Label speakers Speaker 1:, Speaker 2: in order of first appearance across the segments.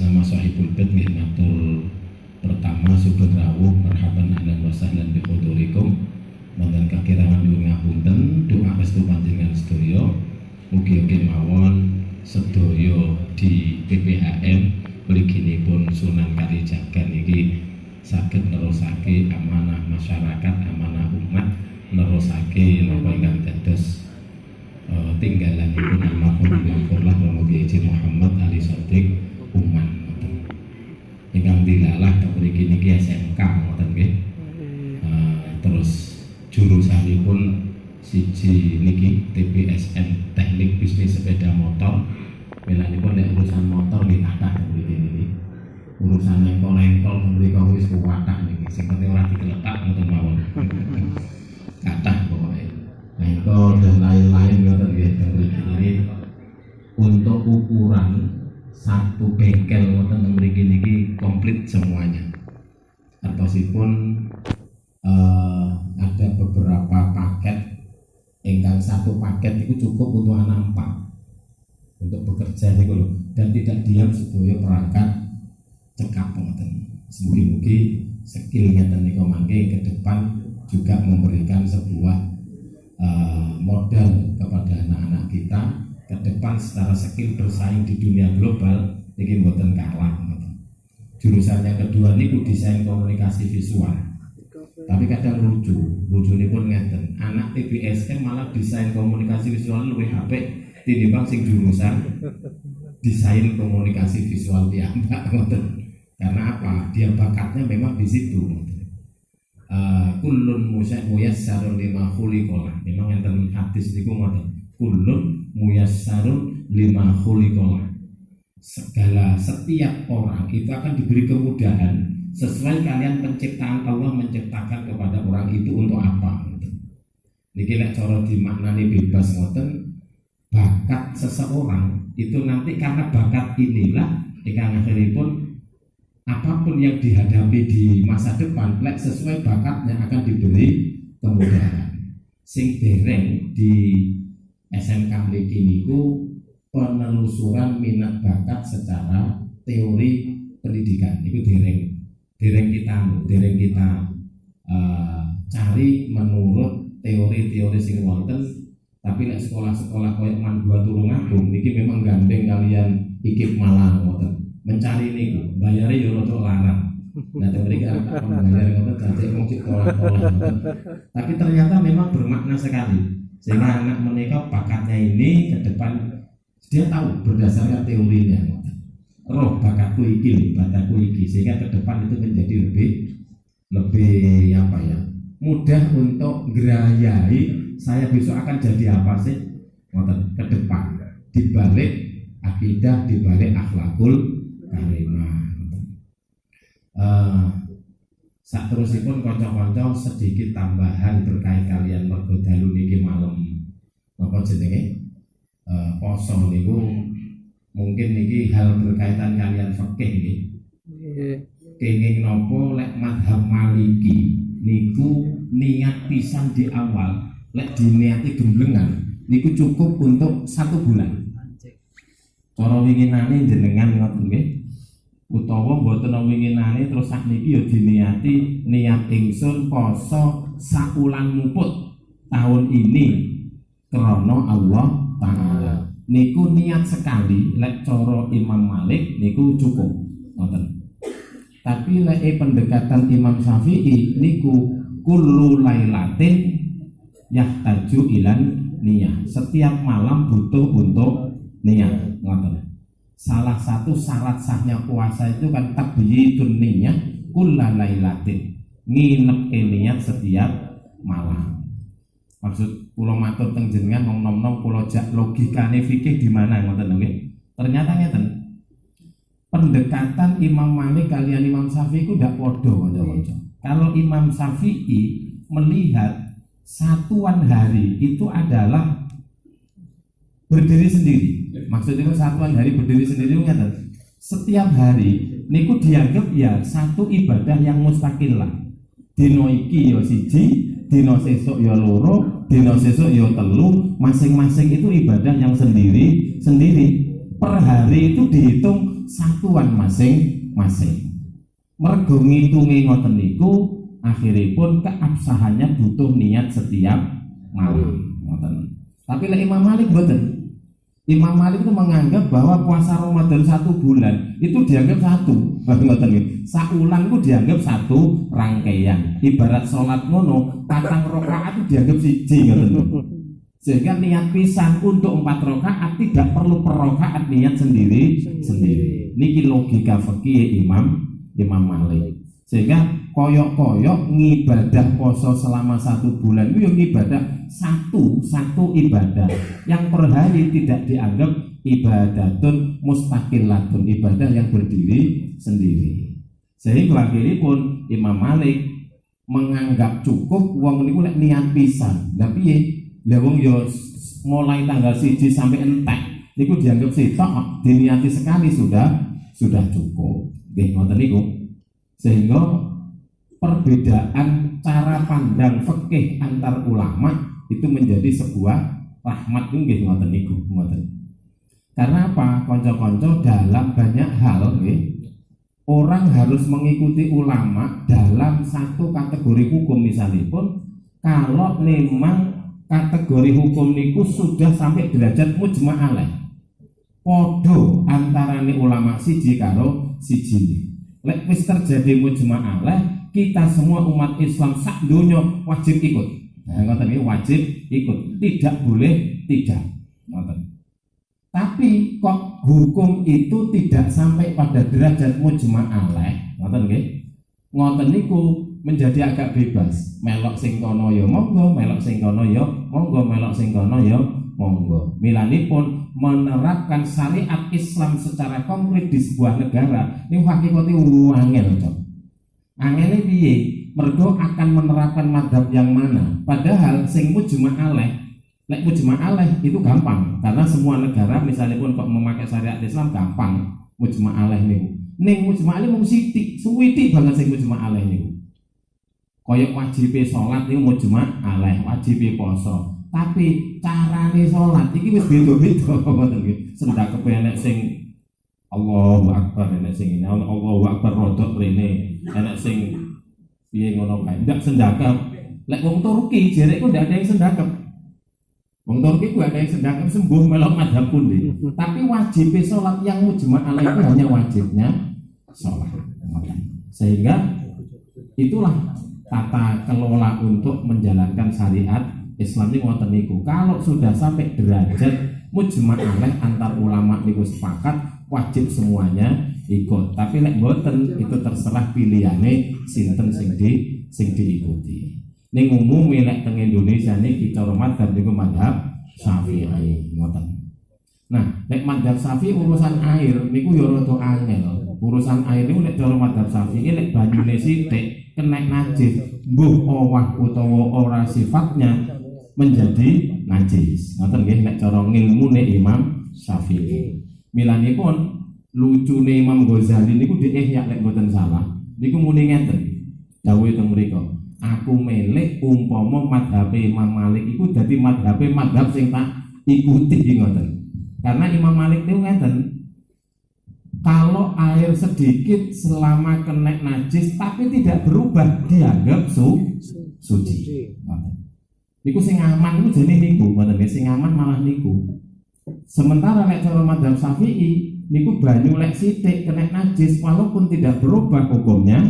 Speaker 1: nama sahibul bait nggih matur pertama sugeng rawuh marhaban ahlan wa sahlan bi hudurikum. Wonten kakirangan nyuwun ngapunten doa restu panjenengan sedaya mugi-mugi mawon sedaya di PPHM mliginipun Sunan Kalijaga niki saged nerusake amanah masyarakat, amanah umat, nerusake napa ingkang dados tinggalanipun almarhum Imam Qurlah Romo Haji Muhammad Ali Shadiq Uman ingkang dilalah mriki niki SMK ngoten nggih. Terus jurusanipun siji niki TPSN Teknik Bisnis Sepeda Motor. Belanipun nek urusan motor nggih kathah mriki niki. Urusan engkol-engkol mriki wis kuwathah niki. Sing penting ora digeletak ngoten mawon. Kathah pokoke. Engkol dan lain-lain ngoten nggih mriki ini untuk ukuran satu bengkel ngoten mriki niki komplit semuanya. Atosipun ada beberapa paket ingkang satu paket itu cukup untuk anak 4 untuk bekerja niku lho, dan tidak diam sedaya perangkat cekap ngoten. Mugi-mugi skill ngeten niku mangke ke depan juga memberikan sebuah modal kepada anak-anak kita ke depan secara skill bersaing di dunia global niki mboten kalah ngoten. Jurusan yang kedua niku desain komunikasi visual. Tapi kadang lucu ini pun ngeten, anak TPSN malah desain komunikasi visual luwih apik tinimbang sing jurusan desain komunikasi visual piyambak ngoten. Karena apa? Dia bakatnya memang di situ. Kullun muyassarun lima khuliqalah. Memang enten hadis niku ngoten. Kullun muyassarun lima khuliqalah. Setiap orang itu akan diberi kemudahan sesuai kalian penciptaan Allah menciptakan kepada orang itu untuk apa. Niki nek cara dimaknani bebas ngoten, bakat seseorang itu nanti karena bakat inilah ingkang akhiripun apapun yang dihadapi di masa depan lek sesuai bakatnya akan diberi kemudahan. Sing dereng di SMK mriki niku penelusuran minat bakat secara teori pendidikan niku dereng kita cari menurut teori-teori sing wonten. Tapi nek sekolah-sekolah koyo Man 2 Tulungagung niki memang gandeng kalian ikip malang ngoten. Mencari niku bayare yo rada larang. Nah mereka akan membayar ngoten dadi wong sekolah-sekolah ngoten. Tapi ternyata memang bermakna sekali. Sehingga anak menikah bakatnya ini ke depan dia tahu berdasarkan teorinya ngoten. Roh bakatku iki, bakatku iki, sehingga ke depan itu menjadi lebih apa ya, mudah untuk gerayai saya besok akan jadi apa sih ngoten ke depan dibalik akidah, dibalik akhlakul karimah. Saterusipun kanca-kanca sedikit tambahan terkait kalian mergo dalu niki malam apa jenenge poso niku. Mungkin niki hal berkaitan kalian fikih nggih. Kenging napa lek mazhab Maliki niku niat pisan di awal lek diniati gemblengan niku cukup untuk 1 bulan. Cara winginane jenengan ngoten nggih. Utawa mboten winginane terus sakniki ya diniati niat ingsun poso sakulan muput tahun ini krana Allah Ta'ala. Niku niat sekali lek cara Imam Malik niku cukup ngoten. Tapi lek pendekatan Imam Syafi'i niku kullu lailatin yahtaju ilan niyah. Setiap malam butuh untuk niat ngoten. Salah satu syarat sahnya puasa itu kan tabyitun niyah kulla lailatin. Nginep niat setiap malam. Maksud kula matur teng jenengan nom-nom kula jak logikane fikih di mana ngoten nggih. Ternyata ngeten. Pendekatan Imam Malik kalian Imam Syafi'i ku ndak padha kanca-kanca. Kalau Imam Syafi'i melihat satuan hari itu adalah berdiri sendiri. Maksudnya satuan hari berdiri sendiri ngeten. Setiap hari niku dianggap ya satu ibadah yang mustakil lah. Dino iki ya siji, dino sesuk ya loro, dino sesuk ya telu, masing-masing itu ibadah yang sendiri. per hari itu dihitung satuan masing-masing. Mergo ngitungi ngoten niku akhiripun keabsahannya butuh niat setiap malam ngoten. Tapi lek Imam Malik mboten. Imam Malik itu menganggap bahwa puasa Ramadan 1 bulan itu dianggap satu. Ngoten nggih. Saulan itu dianggap satu rangkaian. Ibarat sholat ngono, 4 rakaat itu dianggap siji ngoten. Sehingga niat pisan untuk 4 rakaat tidak perlu per rakaat niat sendiri. Niki logika fikih Imam Malik. Sehingga koyok-koyok ngibadah poso selama 1 bulan itu yang ibadah satu ibadah yang per hari tidak dianggap ibadatun mustaqilatun, ibadah yang berdiri sendiri. Sehingga akhiripun Imam Malik menganggap cukup wong niku lek niat pisan. Lah piye? Lah wong yo mulai tanggal 1 sampai entek niku dianggap sitok, diniati sekali sudah cukup. Nggih ngoten niku. Sehingga perbedaan cara pandang fikih antar ulama itu menjadi sebuah rahmat nggih ngoten niku ngoten. Karena apa? Kanca-kanca dalam banyak hal nggih, orang harus mengikuti ulama dalam satu kategori hukum misalipun kalau memang kategori hukum niku sudah sampai derajat mujma' alaih. Podo antarane ulama siji karo siji. Lek wis terjadi mujma' alaih, kita semua umat Islam sak donya wajib ikut. Nah, ngoten iki wajib ikut, tidak boleh tidak. Ngoten. Tapi kok hukum itu tidak sampai pada derajat mujma' alaih, ngoten nggih. Ngoten niku menjadi agak bebas. Melok sing kono ya monggo, melok sing kono ya monggo, melok sing kono ya monggo. Milanipun menerapkan syariat Islam secara konkret di sebuah negara ini hakikate angel, Cok. Angele piye? Mergo akan menerapkan madhab yang mana? Padahal sing mujma' alaih, lek mujma' alaih itu gampang karena semua negara misalipun kok memakai syariat Islam gampang mujma' alaih niku. Ning mujma' alaih mung sithik, suwitik banget sing mujma' alaih niku. Koyok wajib sholat niku mujma' alaih, wajib poso. Tapi carane sholat iki wis beda-beda ngoten nggih. Sendakepe enek sing Allahu Akbar, enek sing ini Allahu Akbar rodok rene, enek sing piye ngono kae. Ndak sendakep. Lek wong Turki jerek ku ndak ada yang sendakep. Wong Turki ku ada yang sendakep sembuh melok madhab pundi. Tapi wajib sholat yang mujma' alaih itu hanya wajibnya sholat. Sehingga itulah tata kelola untuk menjalankan syariat Islam ini ngoten niku. Kalau sudah sampai derajat mujma' alaih antar ulama niku sepakat wajib semuanya ikut. Tapi lek mboten itu terserah pilihane sinten sing diikuti. Ning umum lek teng Indonesia niki cara madzhab niku madzhab Syafi'i ngoten. Nah, lek madzhab Syafi'i urusan air niku ya rada angel. Urusan air niku lek cara madzhab Syafi'i lek banyune sithik kena najis, mbuh owah utawa ora sifatnya menjadi najis. Ngoten nggih nek cara ngilmune Imam Syafi'i. Milanipun lucune Imam Ghazali niku di Ihya lek mboten salah. Niku muni ngeten. Dawuh teng mriku, aku melek umpama madhabe Imam Malik iku dadi madhabe madhab sing tak ikuti ngoten. Karena Imam Malik niku ngeten. Kalau air sedikit selama kena najis tapi tidak berubah dianggap suci. Niku sing aman niku jane niku, ngoten nggih sing aman malah niku. Sementara lek cara madzhab Syafi'i niku banyu lek sithik kena najis walaupun tidak berubah hukumnya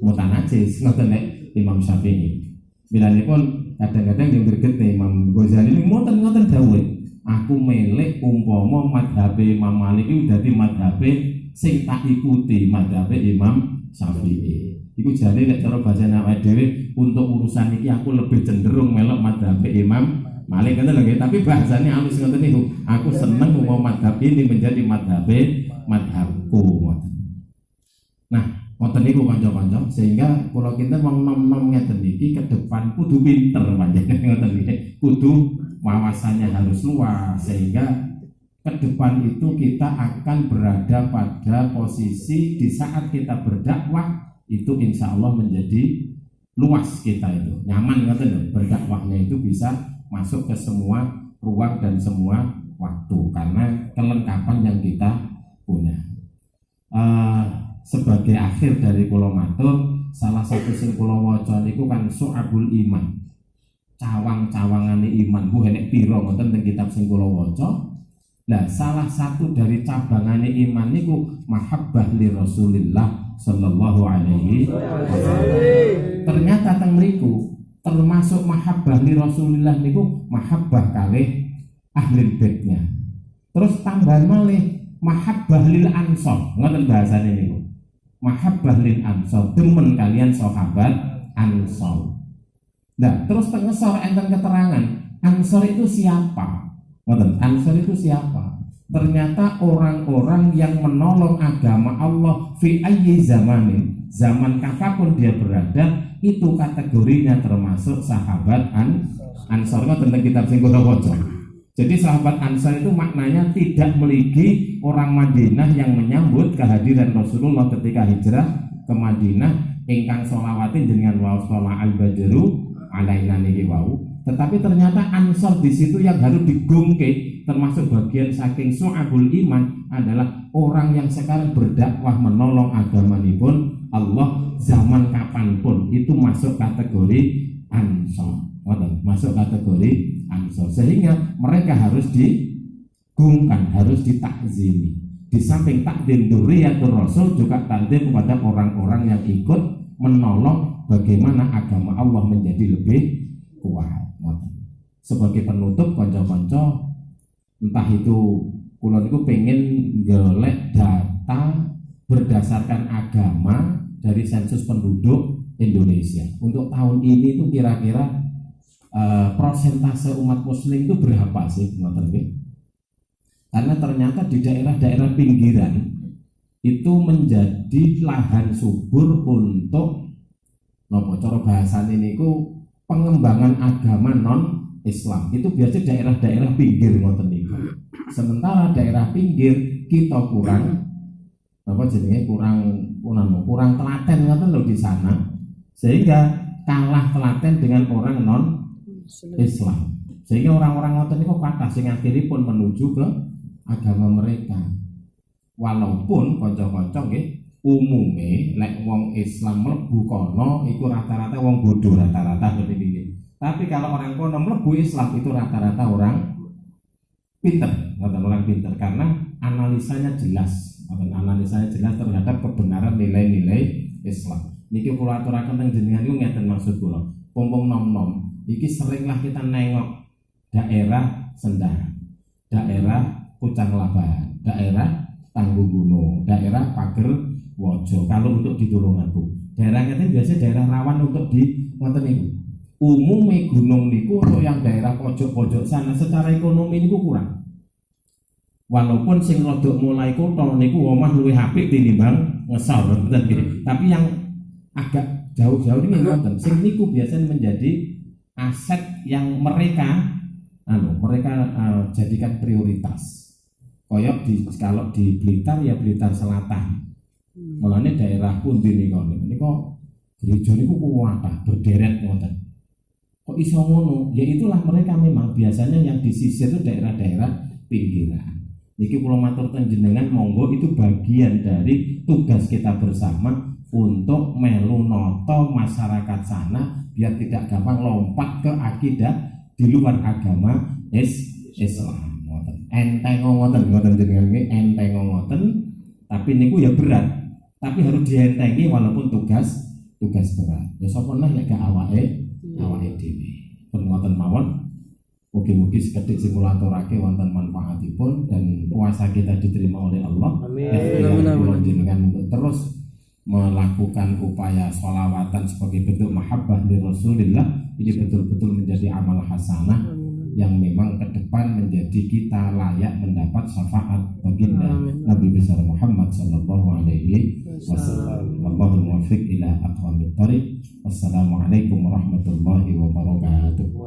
Speaker 1: mutanajis, ngoten lek Imam Syafi'i. Bilanipun kadang-kadang yang bergete Imam Ghazali niku ngoten dawuh. Aku melek umpama madhabe Imam Malik itu dadi madhabe sing tak ikuti madhabe Imam Syafi'i. Iku jane nek cara bahasa awake dhewe untuk urusan iki aku lebih cenderung melok madhabe Imam Malik ngoten lho nggih, tapi bahasane halus ngoten niku. Aku seneng umpama madhab ini menjadi madhabku ngoten. Nah, ngoten niku kanca-kanca sehingga kula kinten wong nom-nom ngeten iki ke depan kudu pinter panjenengan ngoten nggih. Kudu wawasannya harus luas sehingga ke depan itu kita akan berada pada posisi di saat kita berdakwah itu insya Allah menjadi luas kita itu nyaman ngoten berdakwahnya itu bisa masuk ke semua ruang dan semua waktu karena kelengkapan yang kita punya. Sebagai akhir dari kula matur, salah satu sing kula waca niku kan Syu'abul Iman. Cawang-cawangane iman ku enek pira ngoten teng kitab sing kula waca. Nah, salah satu dari cabangane iman niku mahabbah li Rasulillah sallallahu alaihi wasallam. Ternyata teng mriku termasuk mahabbah li Rasulillah niku mahabbah kalih ahli baitnya. Terus tambahan malih mahabbah lil ansor, ngoten bahasane niku. Mahabbah lil ansor, demen kalian sahabat ansor. Nah, terus tengesor enten keterangan, ansor itu siapa? Ngoten, ansor itu siapa? Ternyata orang-orang yang menolong agama Allah fi ayyi zamanin, zaman kapanpun dia berada, itu kategorinya termasuk sahabat ansor. Tentang kitab sing kula waca. Jadi sahabat ansor itu maknanya tidak meligi orang Madinah yang menyambut kehadiran Rasulullah ketika hijrah ke Madinah, ingkang sholawatin dengan wa sholat al-badru alaina niki wau. Tetapi ternyata ansor di situ yang harus digungke, termasuk bagian saking Syu'abul Iman, adalah orang yang sekarang berdakwah menolong agamanipun Allah zaman kapanpun, itu masuk kategori ansor. Masuk kategori ansor, sehingga mereka harus digungkan, harus ditakzimi. Di samping takdim dzurriyyatur Rasul, juga takdim kepada orang-orang yang ikut menolong bagaimana agama Allah menjadi lebih kuat. Sebagai penutup, konco-konco, entah itu kula niku pengen golek data berdasarkan agama dari sensus penduduk Indonesia untuk tahun ini itu kira-kira persentase umat muslim itu berapa sih, karena ternyata di daerah-daerah pinggiran itu menjadi lahan subur untuk nopo cara bahasane niku pengembangan agama non Islam. Itu biasa daerah-daerah pinggir ngoten niku. Sementara daerah pinggir kita kurang apa jenenge kurang telaten ngoten lho di sana. Sehingga kalah telaten dengan orang non Islam. Sehingga orang-orang ngoten niku kathah sing akhiripun menuju ke agama mereka. Walaupun kanca-kanca nggih umume lek wong Islam mlebu kono iku rata-rata wong bodoh, rata-rata seperti ini. Tapi kalau orang kono mlebu Islam itu rata-rata orang pinter, orang pinter karena analisanya jelas, analisanya jelas terhadap kebenaran nilai-nilai Islam. Niki kula aturaken teng jenengan niku ngeten maksud kula. Pompong nom-nom, iki seringlah kita nengok daerah Sendang, daerah Pucang Laban, daerah Tanggunguno, daerah Pager Wojo. Kalau untuk di Tulungagung, daerah itu biasanya daerah rawan untuk di wonten niku. Umumnya gunung niku untuk yang daerah pojok-pojok sana secara ekonomi niku kurang. Walaupun sing rodok mulai kutha niku omah luwih apik tinimbang ngesor, tapi yang agak jauh-jauh ini ngoten. Sing niku biasanya menjadi aset yang mereka jadikan prioritas. Koyok kalau di Blitar ya Blitar Selatan. Mulane daerah pundi niku gereja niku kuwatah berderet ngoten. Kok iso ngono? Ya itulah mereka memang biasanya yang disisir itu daerah-daerah pinggiran. Niki kula matur teng jenengan monggo itu bagian dari tugas kita bersama untuk melu noto masyarakat sana biar tidak gampang lompat ke akidah di luar agama Islam. Enteng ngoten jenengan nggih enteng ngoten, tapi niku ya berat. Tapi harus dientengi walaupun tugas berat. Ya sapa neh nek gak awake dhewe. Penguatan mawon mugi-mugi sekedhik sing kula aturake wonten manfaatipun dan puasa kita diterima oleh Allah. Amin. Jenengan untuk terus melakukan upaya sholawatan sebagai bentuk mahabbah li Rasulillah, ini betul-betul menjadi amal hasanah yang memang ke depan menjadi kita layak mendapat syafaat baginda Nabi besar Muhammad sallallahu alaihi wasallam. Allahumma muwaffiq ila aqwamit thariq. Wassalamualaikum warahmatullahi wabarakatuh.